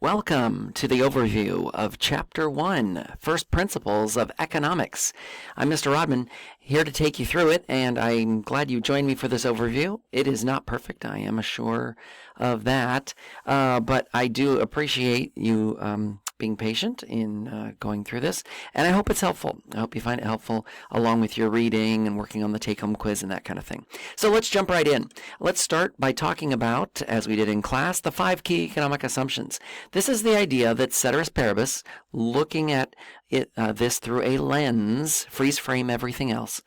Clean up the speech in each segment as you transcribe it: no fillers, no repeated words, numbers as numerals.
Welcome to the overview of Chapter 1, First Principles of Economics. I'm Mr. Rodman, here to take you through it, and I'm glad you joined me for this overview. It is not perfect, I am sure of that, but I do appreciate you being patient in going through this, and I hope it's helpful. I hope you find it helpful along with your reading and working on the take-home quiz and that kind of thing. So let's jump right in. Let's start by talking about, as we did in class, the 5 key economic assumptions. This is the idea that ceteris paribus, looking at this through a lens, freeze frame everything else,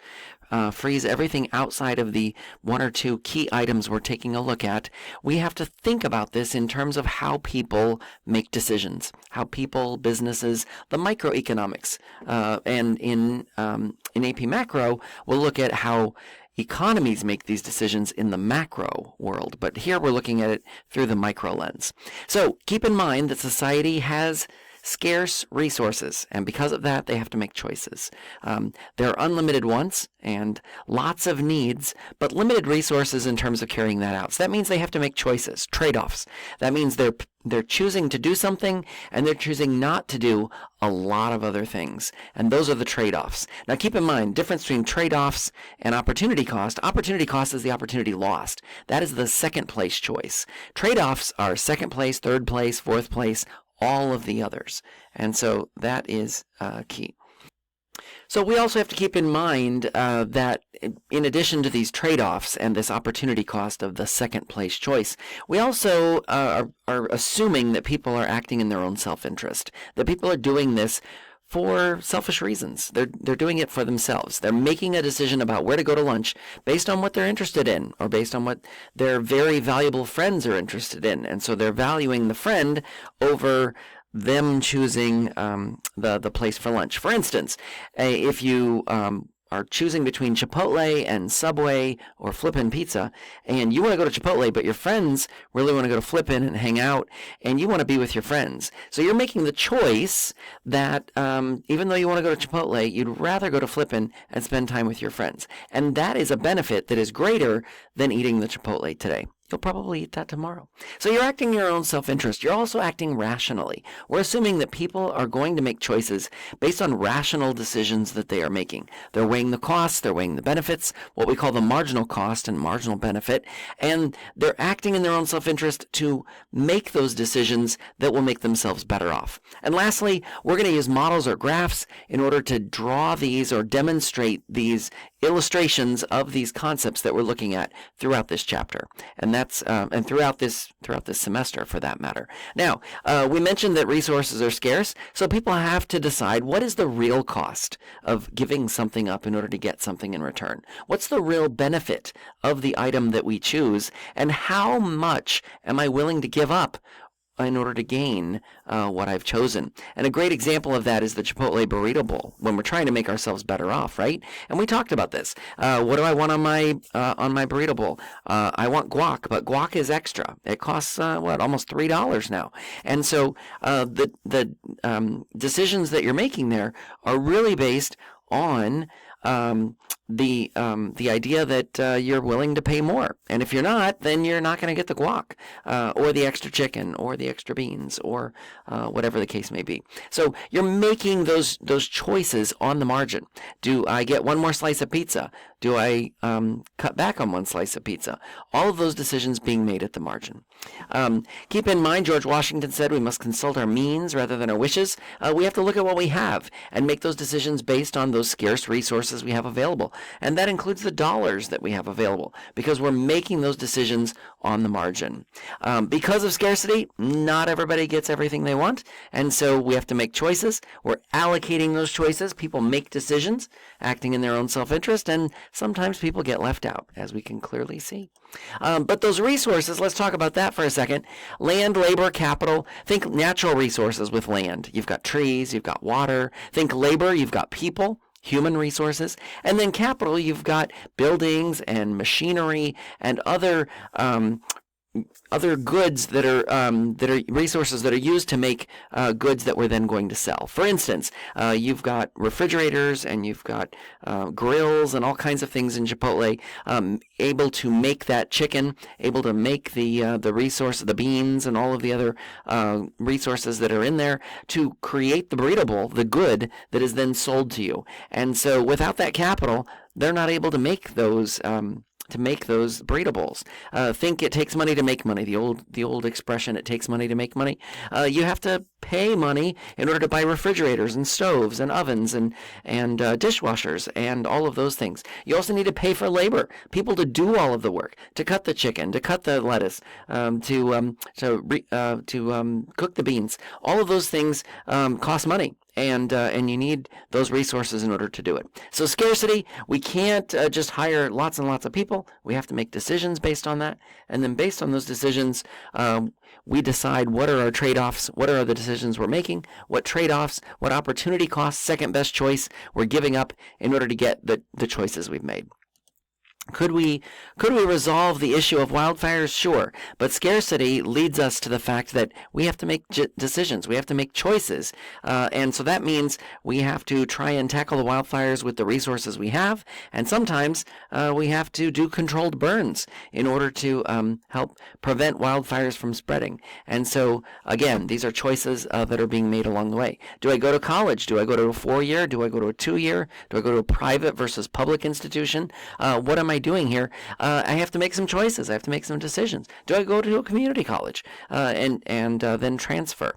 freeze everything outside of the 1 or 2 key items we're taking a look at. We have to think about this in terms of how people make decisions, how people, businesses, the microeconomics, and in AP Macro, we'll look at how economies make these decisions in the macro world, but here we're looking at it through the micro lens. So keep in mind that society has scarce resources, and because of that, they have to make choices. There are unlimited wants and lots of needs, but limited resources in terms of carrying that out. So that means they have to make choices, trade-offs. That means they're choosing to do something, and they're choosing not to do a lot of other things. And those are the trade-offs. Now keep in mind, difference between trade-offs and opportunity cost. Opportunity cost is the opportunity lost. That is the second place choice. Trade-offs are second place, third place, fourth place, all of the others. And so that is key. So we also have to keep in mind that in addition to these trade-offs and this opportunity cost of the second place choice, we also are assuming that people are acting in their own self-interest, that people are doing this for selfish reasons. They're doing it for themselves. They're making a decision about where to go to lunch based on what they're interested in or based on what their very valuable friends are interested in. And so they're valuing the friend over them choosing the place for lunch. For instance, if you are choosing between Chipotle and Subway or Flippin' Pizza, and you want to go to Chipotle, but your friends really want to go to Flippin' and hang out, and you want to be with your friends. So you're making the choice that even though you want to go to Chipotle, you'd rather go to Flippin' and spend time with your friends. And that is a benefit that is greater than eating the Chipotle today. You'll probably eat that tomorrow. So you're acting in your own self-interest. You're also acting rationally. We're assuming that people are going to make choices based on rational decisions that they are making. They're weighing the costs, they're weighing the benefits, what we call the marginal cost and marginal benefit, and they're acting in their own self-interest to make those decisions that will make themselves better off. And lastly, we're going to use models or graphs in order to draw these or demonstrate these illustrations of these concepts that we're looking at throughout this chapter, and throughout this semester, for that matter. Now, we mentioned that resources are scarce, so people have to decide what is the real cost of giving something up in order to get something in return. What's the real benefit of the item that we choose, and how much am I willing to give up in order to gain what I've chosen? And a great example of that is the Chipotle Burrito Bowl, when we're trying to make ourselves better off, right? And we talked about this. What do I want on my burrito bowl? I want guac, but guac is extra. It costs almost $3 now. And so the decisions that you're making there are really based on the idea that you're willing to pay more, and if you're not, then you're not going to get the guac or the extra chicken or the extra beans or whatever the case may be. So you're making those choices on the margin. Do I get one more slice of pizza? Do I cut back on one slice of pizza? All of those decisions being made at the margin. Keep in mind, George Washington said we must consult our means rather than our wishes. We have to look at what we have and make those decisions based on those scarce resources we have available. And that includes the dollars that we have available, because we're making those decisions on the margin. Because of scarcity, not everybody gets everything they want, and so we have to make choices. We're allocating those choices. People make decisions, acting in their own self-interest, and sometimes people get left out, as we can clearly see. But those resources, let's talk about that for a second. Land, labor, capital. Think natural resources with land. You've got trees, you've got water. Think labor, you've got people, human resources. And then capital, you've got buildings and machinery and other other goods that are resources that are used to make goods that we're then going to sell. For instance, you've got refrigerators and you've got grills and all kinds of things in Chipotle, able to make that chicken, able to make the resource, the beans and all of the other resources that are in there to create the burrito bowl, the good that is then sold to you. And so without that capital, they're not able to make those burrito bowls. Think it takes money to make money. The old expression, it takes money to make money. You have to pay money in order to buy refrigerators and stoves and ovens and dishwashers and all of those things. You also need to pay for labor, people to do all of the work, to cut the chicken, to cut the lettuce, to cook the beans. All of those things cost money. And you need those resources in order to do it. So scarcity, we can't just hire lots and lots of people. We have to make decisions based on that. And then based on those decisions, we decide what are our trade-offs, what are the decisions we're making, what trade-offs, what opportunity costs, second best choice we're giving up in order to get the choices we've made. Could we resolve the issue of wildfires? Sure. But scarcity leads us to the fact that we have to make decisions. We have to make choices. And so that means we have to try and tackle the wildfires with the resources we have. And sometimes we have to do controlled burns in order to help prevent wildfires from spreading. And so, again, these are choices that are being made along the way. Do I go to college? Do I go to a 4-year? Do I go to a 2-year? Do I go to a private versus public institution? What am I doing here? I have to make some choices. I have to make some decisions. Do I go to a community college and then transfer?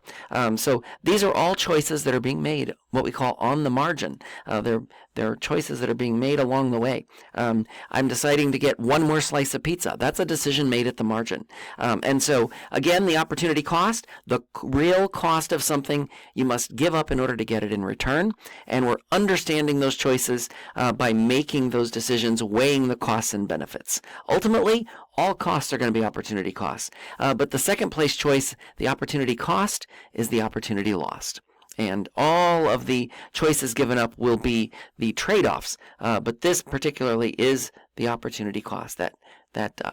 So these are all choices that are being made, what we call on the margin. They're choices that are being made along the way. I'm deciding to get one more slice of pizza. That's a decision made at the margin. And so, again, the opportunity cost, the real cost of something you must give up in order to get it in return. And we're understanding those choices by making those decisions, weighing the costs and benefits. Ultimately, all costs are going to be opportunity costs. But the second place choice, the opportunity cost, is the opportunity lost. And all of the choices given up will be the trade-offs. But this particularly is the opportunity cost, that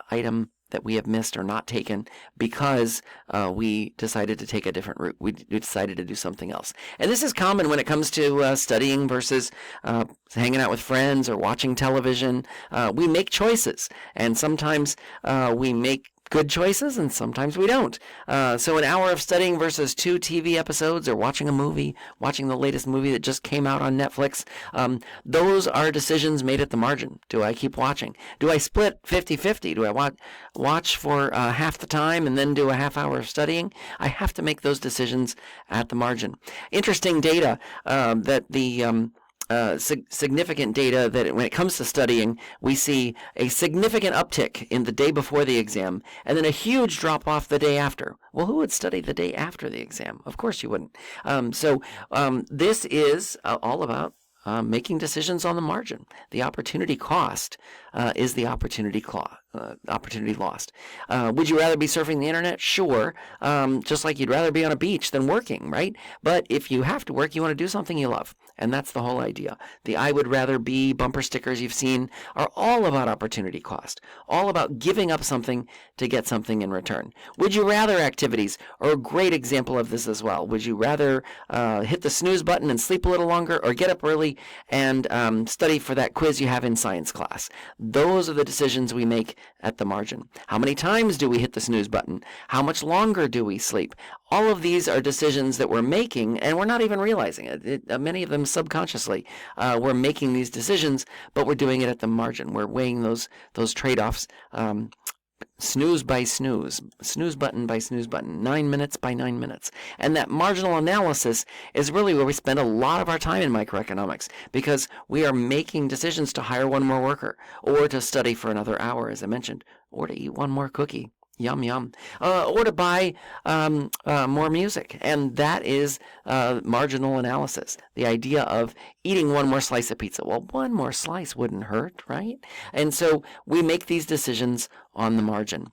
item that we have missed or not taken because we decided to take a different route. We decided to do something else. And this is common when it comes to studying versus hanging out with friends or watching television. We make choices, and sometimes we make good choices, and sometimes we don't. So an hour of studying versus 2 TV episodes or watching a movie, watching the latest movie that just came out on Netflix, those are decisions made at the margin. Do I keep watching? Do I split 50-50? Do I watch for half the time and then do a half hour of studying? I have to make those decisions at the margin. Interesting data that the significant data that when it comes to studying, we see a significant uptick in the day before the exam and then a huge drop off the day after. Well, who would study the day after the exam? Of course you wouldn't. So this is all about making decisions on the margin. The opportunity cost is the opportunity lost. Would you rather be surfing the internet? Sure. Just like you'd rather be on a beach than working, right? But if you have to work, you want to do something you love. And that's the whole idea. The I would rather be bumper stickers you've seen are all about opportunity cost, all about giving up something to get something in return. Would you rather activities are a great example of this as well. Would you rather hit the snooze button and sleep a little longer, or get up early and study for that quiz you have in science class? Those are the decisions we make at the margin. How many times do we hit the snooze button? How much longer do we sleep? All of these are decisions that we're making, and we're not even realizing it. Many of them subconsciously. We're making these decisions, but we're doing it at the margin. We're weighing those trade-offs, snooze by snooze, snooze button by snooze button, 9 minutes by 9 minutes. And that marginal analysis is really where we spend a lot of our time in microeconomics, because we are making decisions to hire one more worker, or to study for another hour, as I mentioned, or to eat one more cookie. Yum, yum. Or to buy more music. And that is marginal analysis. The idea of eating one more slice of pizza. Well, one more slice wouldn't hurt, right? And so we make these decisions on the margin.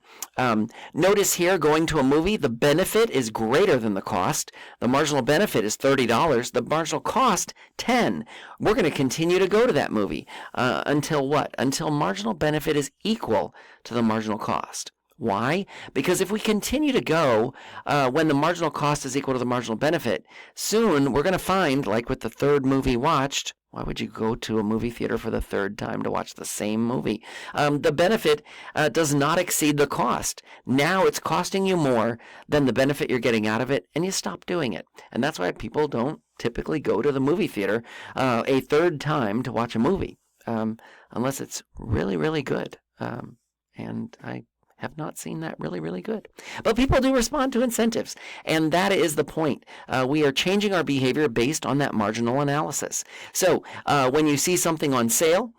Notice here, going to a movie, the benefit is greater than the cost. The marginal benefit is $30. The marginal cost, $10. We're going to continue to go to that movie until what? Until marginal benefit is equal to the marginal cost. Why? Because if we continue to go when the marginal cost is equal to the marginal benefit, soon we're going to find, like with the third movie watched, why would you go to a movie theater for the third time to watch the same movie? The benefit does not exceed the cost. Now it's costing you more than the benefit you're getting out of it, and you stop doing it. And that's why people don't typically go to the movie theater a third time to watch a movie, unless it's really, really good. And I have not seen that really, really good. But people do respond to incentives, and that is the point. We are changing our behavior based on that marginal analysis. So when you see something on sale,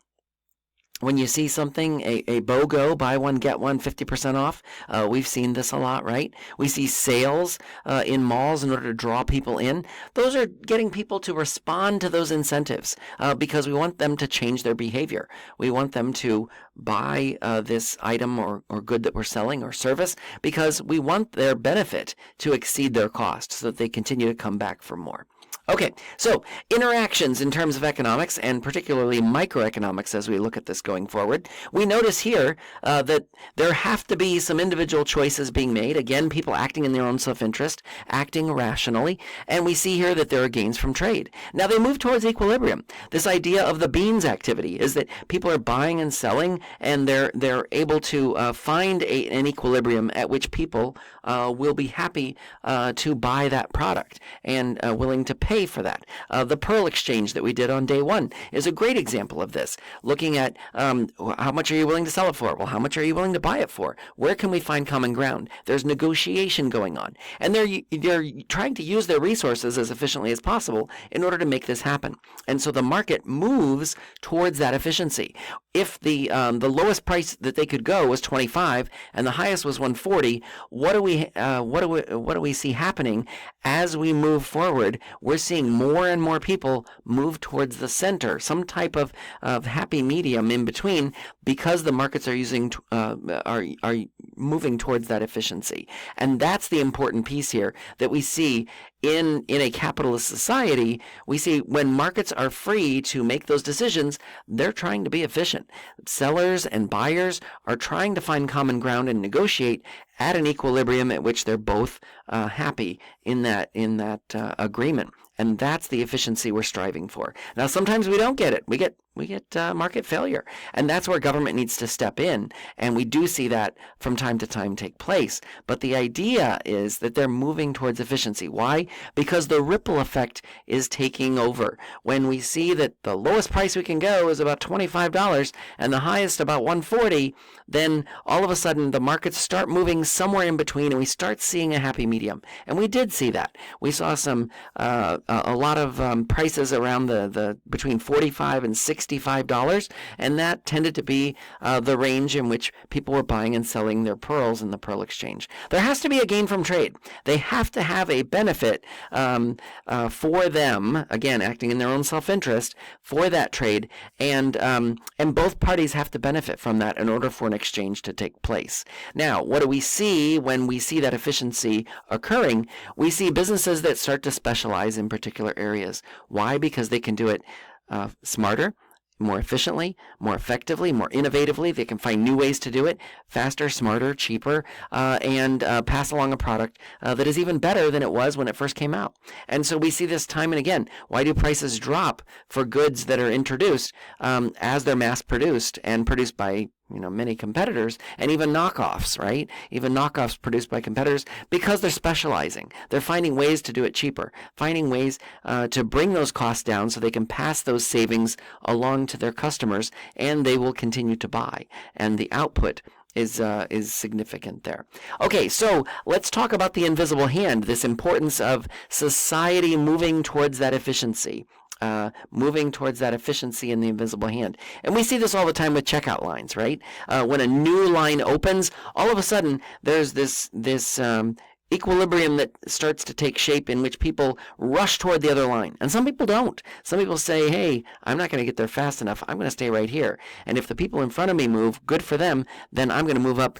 when you see something, a BOGO, buy one, get one, 50% off, we've seen this a lot, right? We see sales in malls in order to draw people in. Those are getting people to respond to those incentives because we want them to change their behavior. We want them to buy this item or good that we're selling or service because we want their benefit to exceed their cost so that they continue to come back for more. Okay, so interactions in terms of economics, and particularly microeconomics as we look at this going forward. We notice here that there have to be some individual choices being made. Again, people acting in their own self-interest, acting rationally, and we see here that there are gains from trade. Now they move towards equilibrium. This idea of the beans activity is that people are buying and selling, and they're able to find an equilibrium at which people will be happy to buy that product and willing to pay for that. The Pearl Exchange that we did on day one is a great example of this. Looking at how much are you willing to sell it for? Well, how much are you willing to buy it for? Where can we find common ground? There's negotiation going on. And they're trying to use their resources as efficiently as possible in order to make this happen. And so the market moves towards that efficiency. If the lowest price that they could go was 25 and the highest was 140, what do we see happening as we move forward? We're seeing more and more people move towards the center, some type of happy medium in between, because the markets are using are moving towards that efficiency. And that's the important piece here that we see in a capitalist society. We see when markets are free to make those decisions, they're trying to be efficient. Sellers and buyers are trying to find common ground and negotiate at an equilibrium at which they're both happy in that agreement. And that's the efficiency we're striving for. Now, sometimes we don't get it. We get market failure. And that's where government needs to step in. And we do see that from time to time take place. But the idea is that they're moving towards efficiency. Why? Because the ripple effect is taking over. When we see that the lowest price we can go is about $25 and the highest about $140, then all of a sudden the markets start moving somewhere in between and we start seeing a happy medium. And we did see that. We saw a lot of prices around the between $45 and $65, and that tended to be the range in which people were buying and selling their pearls in the Pearl Exchange. There has to be a gain from trade. They have to have a benefit for them, again, acting in their own self-interest for that trade, and both parties have to benefit from that in order for an exchange to take place. Now, what do we see when we see that efficiency occurring? We see businesses that start to specialize in particular areas. Why? Because they can do it smarter, more efficiently, more effectively, more innovatively. They can find new ways to do it faster, smarter, cheaper, and pass along a product that is even better than it was when it first came out. And so we see this time and again. Why do prices drop for goods that are introduced as they're mass produced and produced by many competitors, and even knockoffs, right? Even knockoffs produced by competitors, because they're specializing. They're finding ways to do it cheaper, finding ways to bring those costs down so they can pass those savings along to their customers, and they will continue to buy. And the output is significant there. Okay, so let's talk about the invisible hand, this importance of society moving towards that efficiency. Moving towards that efficiency in the invisible hand. And we see this all the time with checkout lines, right? When a new line opens, all of a sudden there's this equilibrium that starts to take shape in which people rush toward the other line. And some people don't. Some people say, hey, I'm not going to get there fast enough. I'm going to stay right here. And if the people in front of me move, good for them, then I'm going to move up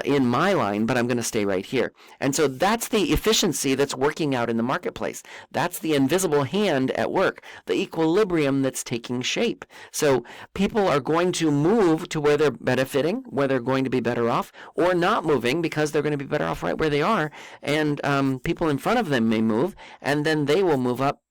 in my line, but I'm going to stay right here. And so that's the efficiency that's working out in the marketplace. That's the invisible hand at work, the equilibrium that's taking shape. So people are going to move to where they're benefiting, where they're going to be better off, or not moving because they're going to be better off right where they are. And people in front of them may move, and then they will move up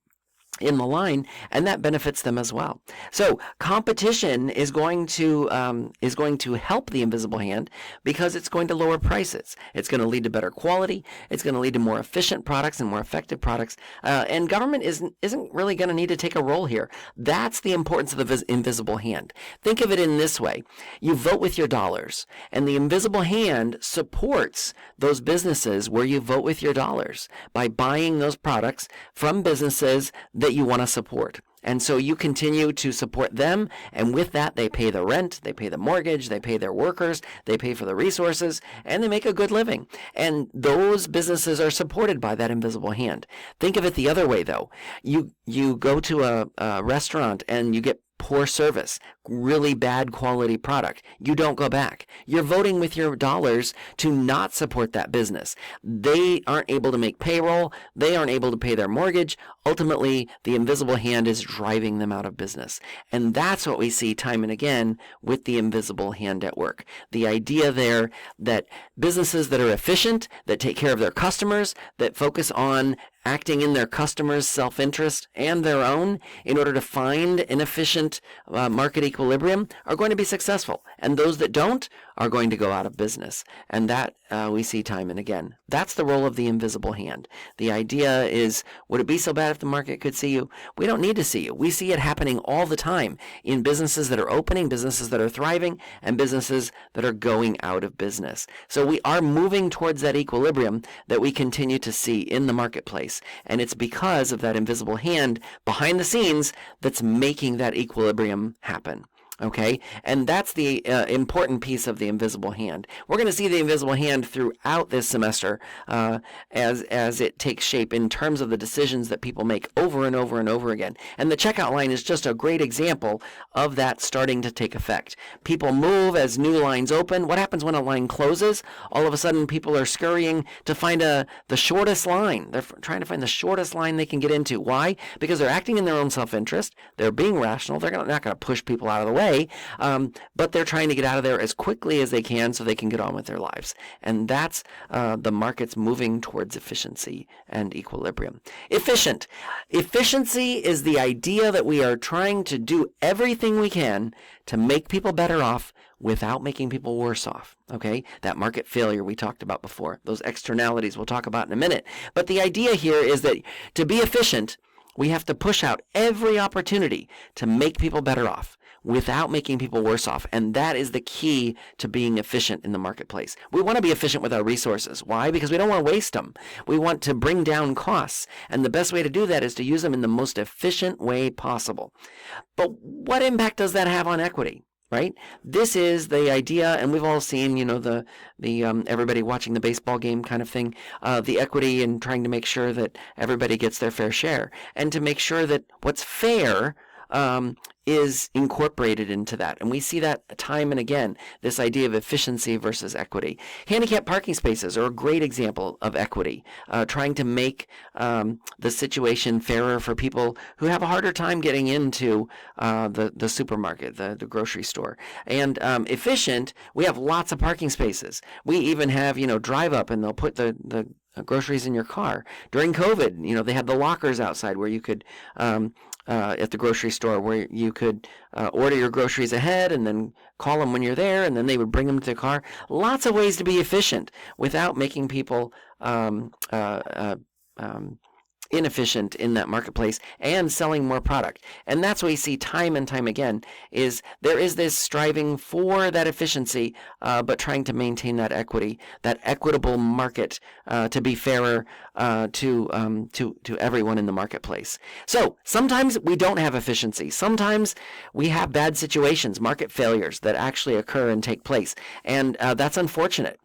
in the line, and that benefits them as well. So competition is going to help the invisible hand because it's going to lower prices. It's going to lead to better quality. It's going to lead to more efficient products and more effective products. And government isn't really going to need to take a role here. That's the importance of the invisible hand. Think of it in this way: you vote with your dollars, and the invisible hand supports those businesses where you vote with your dollars by buying those products from businesses that you want to support. And so you continue to support them, and with that they pay the rent, they pay the mortgage, they pay their workers, they pay for the resources, and they make a good living. And those businesses are supported by that invisible hand. Think of it the other way though. You go to a restaurant and you get poor service, really bad quality product. You don't go back. You're voting with your dollars to not support that business. They aren't able to make payroll. They aren't able to pay their mortgage. Ultimately, the invisible hand is driving them out of business. And that's what we see time and again with the invisible hand at work. The idea there that businesses that are efficient, that take care of their customers, that focus on acting in their customers' self-interest and their own in order to find an efficient market equilibrium are going to be successful. And those that don't are going to go out of business. And that we see time and again. That's the role of the invisible hand. The idea is, would it be so bad if the market could see you? We don't need to see you. We see it happening all the time in businesses that are opening, businesses that are thriving, and businesses that are going out of business. So we are moving towards that equilibrium that we continue to see in the marketplace. And it's because of that invisible hand behind the scenes that's making that equilibrium happen. Okay, and that's the important piece of the invisible hand. We're going to see the invisible hand throughout this semester as it takes shape in terms of the decisions that people make over and over and over again. And the checkout line is just a great example of that starting to take effect. People move as new lines open. What happens when a line closes? All of a sudden, people are scurrying to find the shortest line. They're trying to find the shortest line they can get into. Why? Because they're acting in their own self-interest. They're being rational. They're not going to push people out of the way. But they're trying to get out of there as quickly as they can so they can get on with their lives. And that's the market's moving towards efficiency and equilibrium. Efficient. Efficiency is the idea that we are trying to do everything we can to make people better off without making people worse off. Okay? That market failure we talked about before. Those externalities we'll talk about in a minute. But the idea here is that to be efficient, we have to push out every opportunity to make people better off without making people worse off. And that is the key to being efficient in the marketplace. We want to be efficient with our resources. Why? Because we don't want to waste them. We want to bring down costs. And the best way to do that is to use them in the most efficient way possible. But what impact does that have on equity? Right? This is the idea, and we've all seen, the everybody watching the baseball game kind of thing, the equity and trying to make sure that everybody gets their fair share, and to make sure that what's fair is incorporated into that. And we see that time and again, this idea of efficiency versus equity. Handicapped parking spaces are a great example of equity, trying to make the situation fairer for people who have a harder time getting into the supermarket, the grocery store. And efficient, we have lots of parking spaces. We even have, drive up and they'll put the groceries in your car. During COVID, they had the lockers outside where you could at the grocery store where you could order your groceries ahead and then call them when you're there, and then they would bring them to the car. Lots of ways to be efficient without making people inefficient in that marketplace and selling more product. And that's what we see time and time again, is there is this striving for that efficiency, but trying to maintain that equity, that equitable market, to be fairer to everyone in the marketplace. So sometimes we don't have efficiency. Sometimes we have bad situations, market failures that actually occur and take place. And that's unfortunate.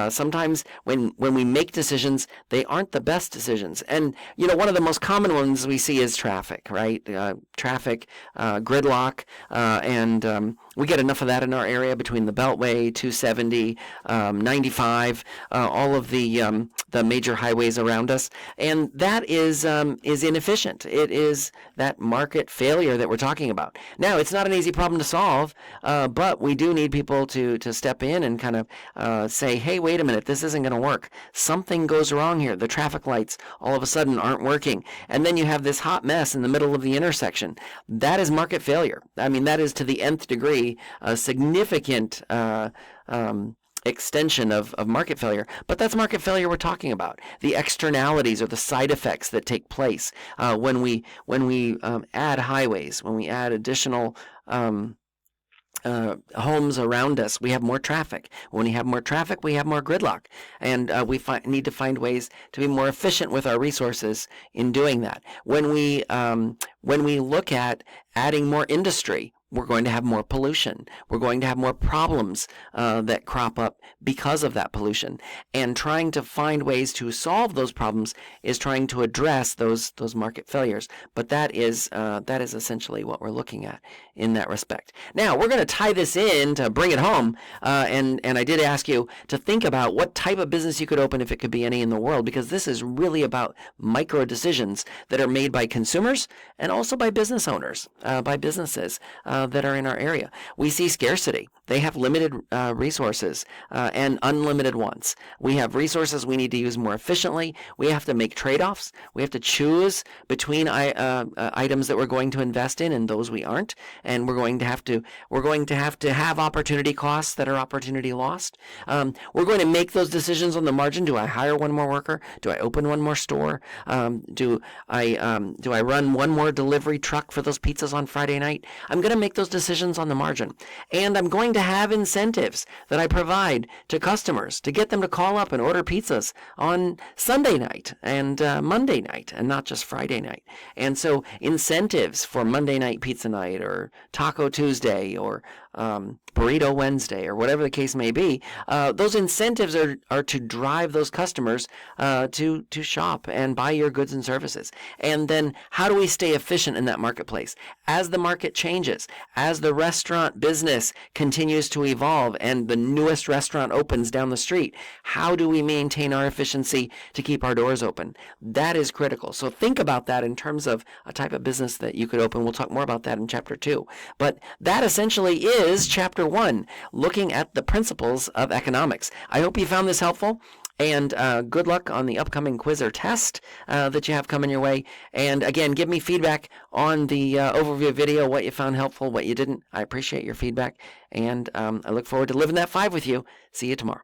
Sometimes when we make decisions, they aren't the best decisions. And, one of the most common ones we see is traffic, right? Traffic, gridlock, and we get enough of that in our area between the Beltway, 270, 95, all of the major highways around us. And that is inefficient. It is that market failure that we're talking about. Now, it's not an easy problem to solve, but we do need people to step in and kind of say, hey, wait a minute, this isn't going to work. Something goes wrong here. The traffic lights all of a sudden aren't working. And then you have this hot mess in the middle of the intersection. That is market failure. I mean, that is to the nth degree a significant extension of market failure. But that's market failure we're talking about. The externalities or the side effects that take place when we add highways, when we add additional homes around us, we have more traffic. When we have more traffic, we have more gridlock. And we need to find ways to be more efficient with our resources in doing that. When we look at adding more industry, we're going to have more pollution. We're going to have more problems that crop up because of that pollution. And trying to find ways to solve those problems is trying to address those market failures. But that is essentially what we're looking at in that respect. Now, we're going to tie this in to bring it home. And I did ask you to think about what type of business you could open if it could be any in the world, because this is really about micro decisions that are made by consumers and also by business owners, by businesses that are in our area. We see scarcity. They have limited resources and unlimited ones. We have resources we need to use more efficiently. We have to make trade-offs. We have to choose between items that we're going to invest in and those we aren't. And we're going to have to have opportunity costs that are opportunity lost. We're going to make those decisions on the margin. Do I hire one more worker? Do I open one more store? Do I run one more delivery truck for those pizzas on Friday night? I'm going to make those decisions on the margin. And I'm going to have incentives that I provide to customers to get them to call up and order pizzas on Sunday night and Monday night and not just Friday night. And so incentives for Monday night pizza night or Taco Tuesday or Burrito Wednesday or whatever the case may be, those incentives are to drive those customers to shop and buy your goods and services. And then how do we stay efficient in that marketplace? As the market changes, as the restaurant business continues to evolve and the newest restaurant opens down the street, how do we maintain our efficiency to keep our doors open? That is critical. So think about that in terms of a type of business that you could open. We'll talk more about that in Chapter 2. But that essentially is Chapter 1, looking at the principles of economics. I hope you found this helpful. And good luck on the upcoming quiz or test that you have coming your way. And again, give me feedback on the overview video, what you found helpful, what you didn't. I appreciate your feedback. And I look forward to living that 5 with you. See you tomorrow.